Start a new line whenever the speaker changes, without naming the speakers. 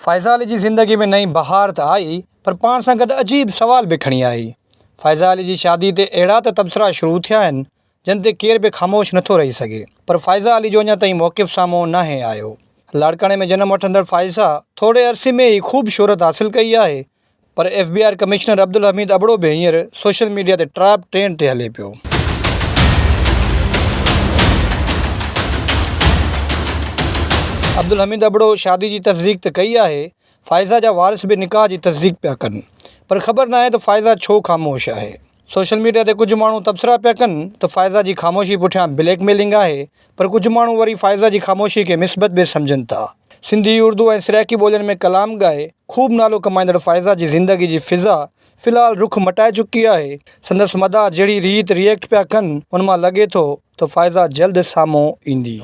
फ़ाइज़ा अली जी ज़िंदगी में नई बहार त आई, पर पाण सां गॾु अजीब सवाल बि खणी आई। फ़ाइज़ा अली जी शादी ते अहिड़ा त तबसरा शुरू थिया आहिनि जिन ते केर बि ख़ामोश नथो रही सघे, पर फ़ाइज़ा अली जो अञा ताईं मौक़िफ़ साम्हूं नाहे आयो। लाड़काणे में जनम वठंदड़ फ़ाइज़ा थोरे अरसे में ई ख़ूब शोहरत हासिल कई आहे, पर FBI कमिश्नर अब्दुल हमीद अबड़ो बि हींअर सोशल मीडिया ते टॉप ट्रेंड ते हले पियो। अब्दुल हमीद अबड़ो शादी जी तस्दीक त कई आहे, फ़ाइज़ा जा वारिस बि निकाह जी तस्दीक पिया कनि, पर ख़बर नाहे त फ़ाइज़ा छो ख़ामोश आहे। सोशल मीडिया ते कुझु माण्हू तबसरा पिया कनि त फ़ाइज़ा जी ख़ामोशी पुठियां ब्लैकमेलिंग आहे, पर कुझु माण्हू वरी फ़ाइज़ा जी ख़ामोशी खे मिस्बत बि सम्झनि था। सिंधी, उर्दू ऐं सराइकी ॿोलियुनि में कलाम ॻाए ख़ूब नालो कमाईंदड़ फ़ाइज़ा जी ज़िंदगी जी फ़िज़ा फ़िलहाल रुख़ मटाए चुकी आहे। संदसि मदाह जहिड़ी रीत रिएक्ट पिया कनि, उन मां लॻे थो त फ़ाइज़ा जल्द साम्हूं ईंदी।